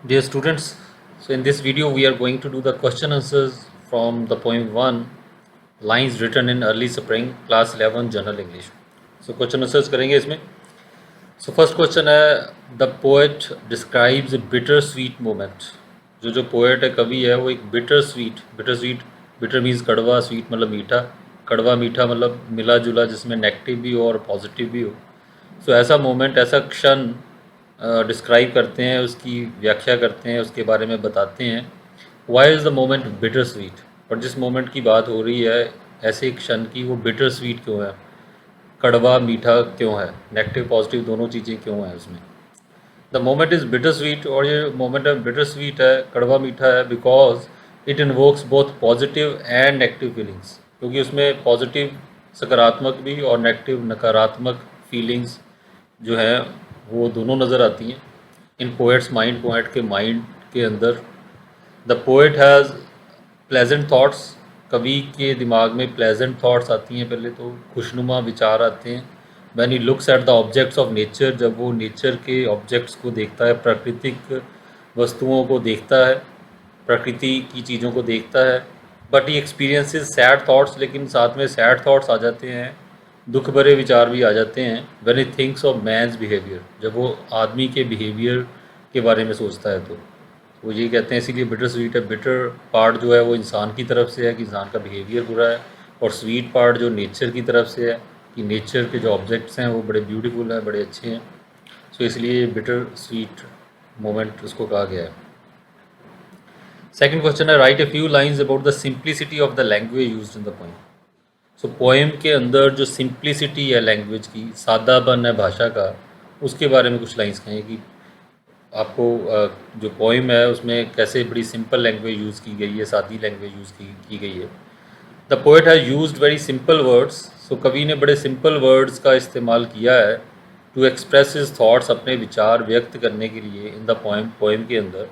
Dear students, so in this video we are going to do the question answers from the poem 1, Lines Written in Early Spring, Class 11 General English. So question answers करेंगे इसमें. So first question है, the poet describes a bitter sweet moment. जो poet है, कवि है, वो एक bitter sweet, bitter means कड़वा, sweet मतलब मीठा, कड़वा मीठा मतलब मिला जुला, जिसमें नेगेटिव भी हो और पॉजिटिव भी हो. सो ऐसा मोमेंट, ऐसा क्षण डिस्क्राइब करते हैं, उसकी व्याख्या करते हैं, उसके बारे में बताते हैं. Why is the moment bitter sweet. और जिस मोमेंट की बात हो रही है, ऐसे क्षण की, वो बिटर स्वीट क्यों है, कड़वा मीठा क्यों है, नेगेटिव पॉजिटिव दोनों चीज़ें क्यों हैं उसमें. The moment is bitter sweet, और ये मोमेंट बिटर स्वीट है, कड़वा मीठा है, because it invokes both positive and negative feelings. क्योंकि उसमें पॉजिटिव सकारात्मक भी और नेगेटिव नकारात्मक फीलिंग्स जो है वो दोनों नज़र आती हैं इन पोएट्स माइंड. पोएट के माइंड के अंदर the poet has pleasant thoughts. कवि के दिमाग में प्लेजेंट थाट्स आती हैं, पहले तो खुशनुमा विचार आते हैं. When he looks at the objects of nature, जब वो नेचर के ऑब्जेक्ट्स को देखता है, प्राकृतिक वस्तुओं को देखता है, प्रकृति की चीज़ों को देखता है. But he experiences sad thoughts, लेकिन साथ में सैड थाट्स आ जाते हैं, दुख भरे विचार भी आ जाते हैं. When he thinks of man's behaviour, जब वो आदमी के बिहेवियर के बारे में सोचता है, तो वो ये कहते हैं, इसीलिए बिटर स्वीट है. बिटर पार्ट जो है वो इंसान की तरफ से है कि इंसान का बिहेवियर बुरा है, और स्वीट पार्ट जो नेचर की तरफ से है कि नेचर के जो ऑब्जेक्ट्स हैं वो बड़े ब्यूटीफुल हैं, बड़े अच्छे हैं. सो इसलिए बिटर स्वीट मोमेंट उसको कहा गया है. सेकंड क्वेश्चन है, right a few lines about the simplicity of the language used in the poem. So poem के अंदर जो सिंप्लिसिटी है लैंग्वेज की, सादापन है भाषा का, उसके बारे में कुछ लाइंस कहें कि आपको जो पोएम है उसमें कैसे बड़ी सिंपल लैंग्वेज यूज़ की गई है, सादी लैंग्वेज यूज़ की गई है. The poet has used very simple words. So कवि ने बड़े सिंपल वर्ड्स का इस्तेमाल किया है टू एक्सप्रेस हिज थाट्स, अपने विचार व्यक्त करने के लिए इन द पोएम के अंदर.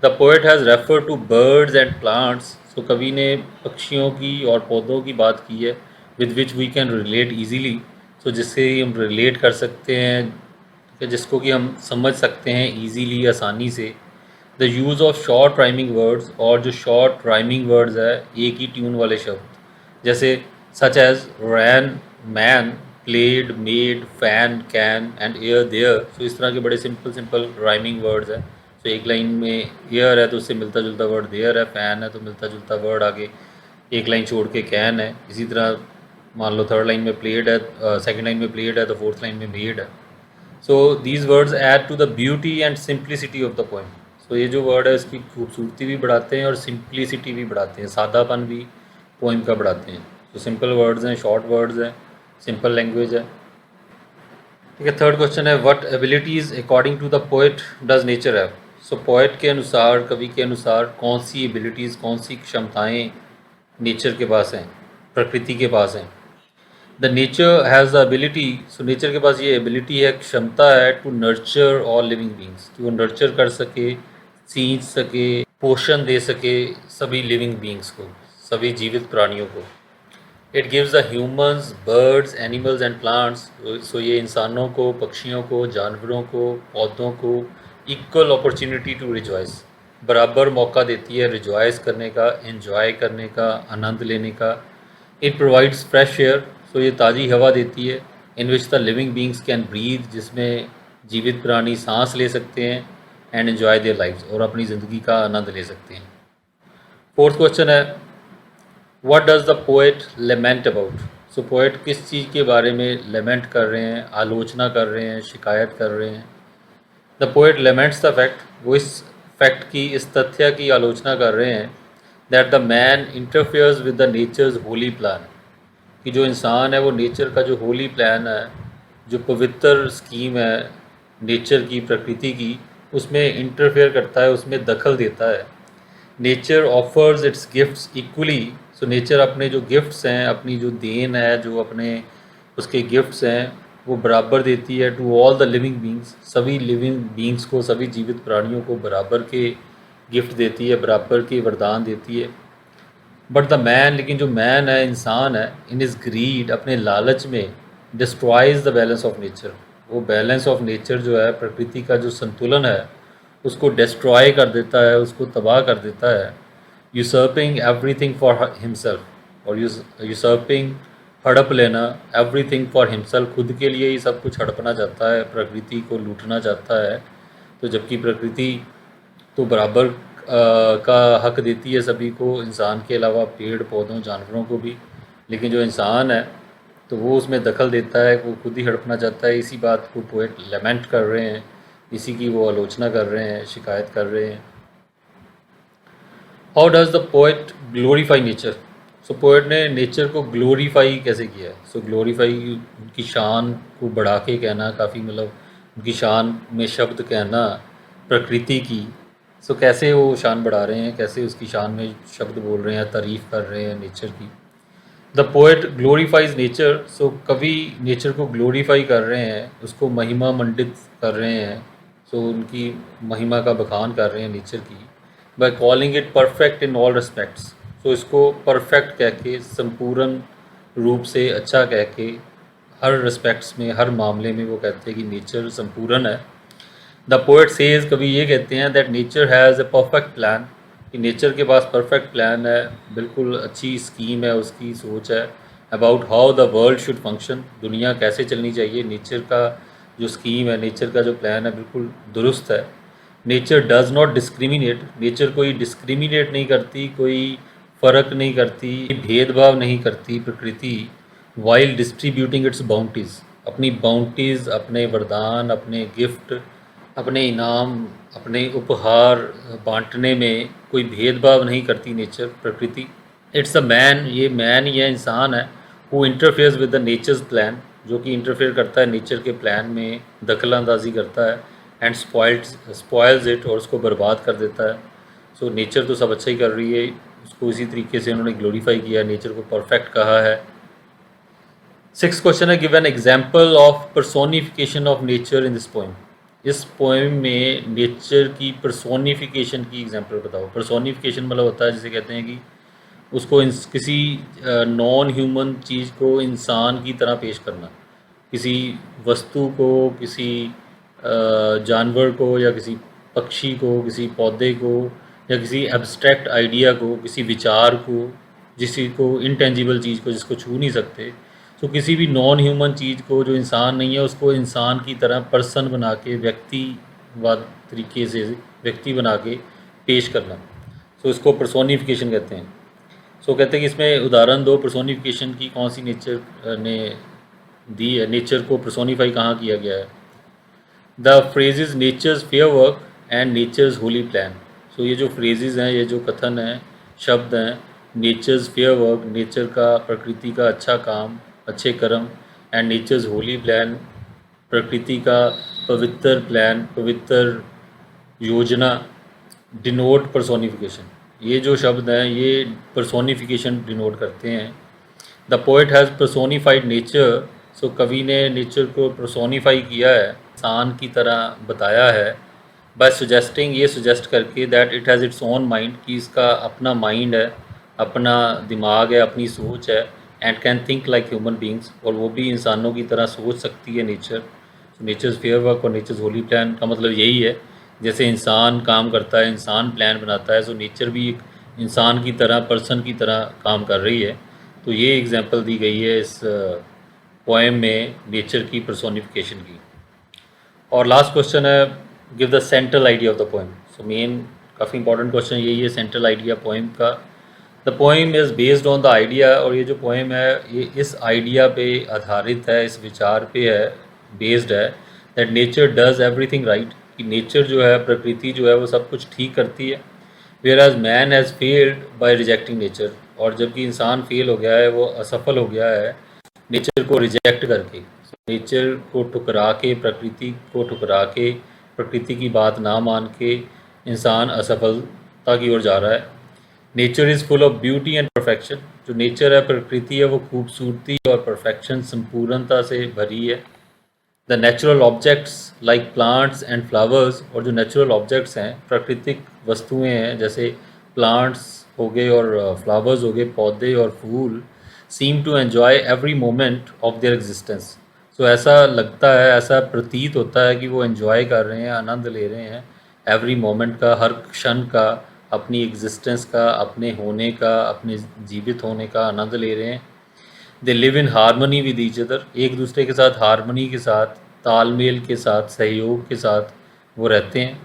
The poet has refer to birds and plants. So कवि ने पक्षियों की और पौधों की बात की है, with which we can relate easily. So जिससे हम रिलेट कर सकते हैं, जिसको कि हम समझ सकते हैं ईजीली, आसानी से. The use of short rhyming words, और जो शॉर्ट राइमिंग वर्ड्स है, एक ही ट्यून वाले शब्द, जैसे such as rain, man, played, made, fan, can and air, there. तो इस तरह के बड़े सिंपल राइमिंग वर्ड्स हैं. तो एक लाइन में एयर है तो उससे मिलता जुलता वर्ड देयर है, फैन है तो मिलता जुलता वर्ड आगे एक लाइन छोड़ के कैन है. इसी तरह मान लो थर्ड लाइन में प्लेड है, सेकंड लाइन में प्लेड है तो फोर्थ लाइन में मेड है. So these words add to the beauty and simplicity of the poem. So ये जो वर्ड है इसकी खूबसूरती भी बढ़ाते हैं और सिंप्लिसिटी भी बढ़ाते हैं, सादापन भी पोएम का बढ़ाते हैं. तो सिंपल वर्ड्स हैं, शॉर्ट वर्ड्स हैं, सिंपल लैंग्वेज है. ठीक है. थर्ड क्वेश्चन है, what abilities according to the poet does nature have. So poet के अनुसार, कवि के अनुसार, कौन सी एबिलिटीज़, कौन सी क्षमताएँ नेचर के पास हैं, प्रकृति के पास हैं. The nature has the ability. So nature के पास ये एबिलिटी है, क्षमता है, to nurture all living beings, कि वो नर्चर कर सके, सींच सके, पोषण दे सके सभी लिविंग बींग्स को, सभी जीवित प्राणियों को. It gives the humans, birds, animals and plants. So ये इंसानों को, पक्षियों को, जानवरों को, पौधों को इक्वल अपॉर्चुनिटी टू रिजॉइस, बराबर मौका देती है रिजॉइस करने का, एंजॉय करने का, आनंद लेने का. It provides fresh air. So ये ताज़ी हवा देती है, in which the living beings can breathe, जिसमें जीवित प्राणी सांस ले सकते हैं, एंड एन्जॉय देयर लाइव्स, और अपनी ज़िंदगी का आनंद ले सकते हैं. फोर्थ क्वेश्चन है, what does the poet lament about. So poet किस चीज़ के बारे में लेमेंट कर रहे हैं, आलोचना कर रहे हैं, शिकायत कर रहे हैं. The poet laments the fact. वो इस फैक्ट की, इस तथ्य की आलोचना कर रहे हैं, that the man interferes with the natures holy plan, कि जो इंसान है वो नेचर का जो होली प्लान है, जो पवित्र स्कीम है नेचर की, प्रकृति की, उसमें इंटरफेयर करता है, उसमें दखल देता है. Nature offers it's gifts equally. So nature अपने जो गिफ्ट्स हैं, अपनी जो देन है, जो अपने उसके गिफ्ट्स हैं, वो बराबर देती है to all the living beings, सभी लिविंग बींग्स को, सभी जीवित प्राणियों को बराबर के गिफ्ट देती है, बराबर के वरदान देती है. बट द मैन, लेकिन जो मैन है, इंसान है, इन इज़ ग्रीड, अपने लालच में, डिस्ट्रॉयज़ द बैलेंस ऑफ नेचर. वो बैलेंस ऑफ नेचर जो है, प्रकृति का जो संतुलन है, उसको डिस्ट्रॉय कर देता है, उसको तबाह कर देता है। यूसर्पिंग एवरीथिंग फॉर हिमसेल्फ, और यूसर्पिंग हड़प लेना, एवरीथिंग फॉर हिमसेल्फ, खुद के लिए ही सब कुछ हड़पना चाहता है, प्रकृति को लूटना चाहता है। तो जबकि प्रकृति तो बराबर का हक देती है सभी को, इंसान के अलावा पेड़ पौधों जानवरों को भी, लेकिन जो इंसान है तो वो उसमें दखल देता है, वो खुद ही हड़पना चाहता है। इसी बात को पोएट लेमेंट कर रहे हैं, इसी की वो आलोचना कर रहे हैं, शिकायत कर रहे हैं। How does the poet glorify nature? So poet ने नेचर को ग्लोरीफाई कैसे किया है? सो ग्लोरीफाई, उनकी शान को बढ़ा के कहना, काफ़ी मतलब उनकी शान में शब्द कहना प्रकृति की। सो कैसे वो शान बढ़ा रहे हैं, कैसे उसकी शान में शब्द बोल रहे हैं, तारीफ़ कर रहे हैं नेचर की। The poet glorifies nature, so कवि नेचर को ग्लोरीफाई कर रहे हैं, उसको महिमा मंडित कर रहे हैं। सो उनकी महिमा का बखान कर रहे हैं नेचर की, by calling it perfect in all respects. So इसको परफेक्ट कह के, संपूर्ण रूप से अच्छा कह के, हर रिस्पेक्ट्स में, हर मामले में वो कहते हैं कि नेचर संपूर्ण है। द पोएट सेज, कभी ये कहते हैं that nature has a perfect plan, कि नेचर के पास परफेक्ट प्लान है, बिल्कुल अच्छी स्कीम है, उसकी सोच है about how the world should function, दुनिया कैसे चलनी चाहिए। नेचर का जो स्कीम है, नेचर का जो प्लान है, बिल्कुल दुरुस्त है। Nature does not discriminate, nature कोई डिस्क्रिमिनेट नहीं करती, कोई फ़र्क नहीं करती, भेदभाव नहीं करती प्रकृति। वाइल डिस्ट्रीब्यूटिंग इट्स बाउंटीज़, अपनी बाउंटीज़, अपने वरदान, अपने गिफ्ट, अपने इनाम, अपने उपहार बांटने में कोई भेदभाव नहीं करती नेचर, प्रकृति। इट्स अ मैन, ये मैन ही है, इंसान है, who interferes with the natures plan, जो कि इंटरफेयर करता है नेचर के प्लान में, दखल अंदाजी करता है, एंड स्पॉइल्स इट, और उसको बर्बाद कर देता है। सो नेचर तो सब अच्छा ही कर रही है, उसको इसी तरीके से उन्होंने ग्लोरीफाई किया, नेचर को परफेक्ट कहा है। 6th क्वेश्चन है, give an example of personification of nature in this poem. इस पोएम में नेचर की पर्सोनिफिकेशन की एग्जांपल बताओ। पर्सोनिफिकेशन मतलब होता है, जिसे कहते हैं कि उसको किसी नॉन ह्यूमन चीज़ को इंसान की तरह पेश करना, किसी वस्तु को, किसी जानवर को, या किसी पक्षी को, किसी पौधे को, या किसी एब्स्ट्रैक्ट आइडिया को, किसी विचार को, जिसी को इंटेंजिबल चीज़ को, जिसको छू नहीं सकते। तो किसी भी नॉन ह्यूमन चीज़ को जो इंसान नहीं है, उसको इंसान की तरह पर्सन बना के, व्यक्तिवाद तरीके से व्यक्ति बना के पेश करना। सो इसको पर्सोनिफिकेशन कहते हैं। सो कहते हैं कि इसमें उदाहरण दो, पर्सोनिफिकेशन की कौन सी नेचर ने दी है, नेचर को पर्सोनिफाई कहाँ किया गया है। The phrases nature's fair work and nature's holy plan. So ये जो फ्रेजेस हैं, ये जो कथन हैं, शब्द हैं, नेचर्स फेयर वर्क, नेचर का, प्रकृति का अच्छा काम, अच्छे कर्म, एंड नेचर्स होली प्लान, प्रकृति का पवित्र प्लान, पवित्र योजना, डिनोट पर्सोनिफिकेशन। ये जो शब्द हैं, ये पर्सोनिफिकेशन डिनोट करते हैं। The poet has personified nature, so कवि ने नेचर को पर्सोनिफाई किया है, इंसान की तरह बताया है, बाय सुजेस्टिंग, ये सुजेस्ट करके, that it has its own mind, कि इसका अपना माइंड है, अपना दिमाग है, अपनी सोच है, and can think like human beings, और वो भी इंसानों की तरह सोच सकती है नेचर। नेचर्स फेयर वर्क और नेचर्स होली प्लान का मतलब यही है, जैसे इंसान काम करता है, इंसान प्लान बनाता है, सो नेचर भी एक इंसान की तरह, पर्सन की तरह काम कर रही है। तो ये एग्जांपल दी गई है इस पोएम में नेचर की पर्सोनिफिकेशन की। और लास्ट क्वेश्चन है, give the central idea of the poem. So main काफ़ी इंपॉर्टेंट क्वेश्चन यही है, सेंट्रल आइडिया पोएम का। The poem is based on the idea, और ये जो पोएम है ये इस आइडिया पे आधारित है, इस विचार पे है, बेस्ड है, that nature does everything right, कि नेचर जो है, प्रकृति जो है, वो सब कुछ ठीक करती है। Whereas man has failed by rejecting nature, और जबकि इंसान फेल हो गया है, वो असफल हो गया है नेचर को रिजेक्ट करके, नेचर को ठुकरा के, प्रकृति को ठुकरा के, प्रकृति की बात ना मान के इंसान असफलता की ओर जा रहा है। Nature is full of beauty and perfection, जो नेचर है, प्रकृति है, वो खूबसूरती और परफेक्शन, संपूर्णता से भरी है। The natural objects like plants and flowers, और जो नेचुरल ऑब्जेक्ट्स हैं, प्राकृतिक वस्तुएं हैं, जैसे प्लांट्स हो गए और फ्लावर्स हो गए, पौधे और फूल, seem to enjoy every moment of their existence. So ऐसा लगता है, ऐसा प्रतीत होता है कि वो एन्जॉय कर रहे हैं, आनंद ले रहे हैं एवरी मोमेंट का, हर क्षण का, अपनी एग्जिस्टेंस का, अपने होने का, अपने जीवित होने का आनंद ले रहे हैं। They live in harmony with each other, एक दूसरे के साथ हारमोनी के साथ, तालमेल के साथ, सहयोग के साथ वो रहते हैं।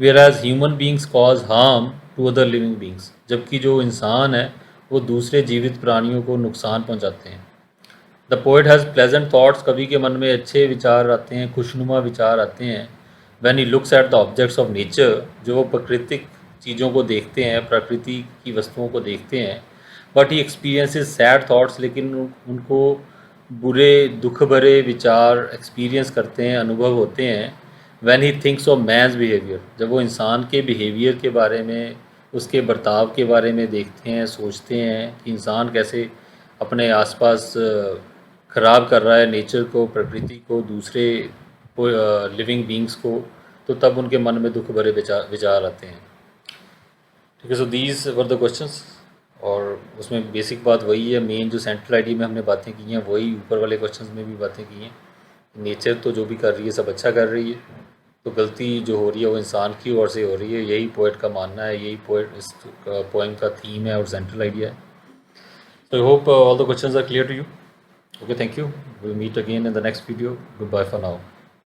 Whereas human beings cause harm to other living beings, जबकि जो इंसान है वो दूसरे जीवित प्राणियों को नुकसान पहुंचाते हैं। The poet has pleasant thoughts, कवि के मन में अच्छे विचार आते हैं, खुशनुमा विचार आते हैं। When he looks at the objects of nature, जो वो प्राकृतिक चीज़ों को देखते हैं, प्रकृति की वस्तुओं को देखते हैं। But he experiences sad thoughts, लेकिन उनको बुरे दुख भरे विचार एक्सपीरियंस करते हैं, अनुभव होते हैं। When he thinks of man's behaviour, जब वो इंसान के बिहेवियर के बारे में, उसके बर्ताव के बारे में देखते हैं, सोचते हैं कि इंसान कैसे अपने आसपास ख़राब कर रहा है नेचर को, प्रकृति को, दूसरे लिविंग बींग्स को, तो तब उनके मन में दुख भरे विचार आते हैं। ठीक है, so these were the questions. और उसमें बेसिक बात वही है, मेन जो सेंट्रल आइडिया में हमने बातें की हैं वही ऊपर वाले क्वेश्चंस में भी बातें की हैं। नेचर तो जो भी कर रही है सब अच्छा कर रही है, तो गलती जो हो रही है वो इंसान की ओर से हो रही है। यही पोइट का मानना है, यही पोइट इस पोएम का थीम है और सेंट्रल आइडिया है। So I hope all the questions are clear to you. Okay, thank you. We'll meet again in the next video. Goodbye for now.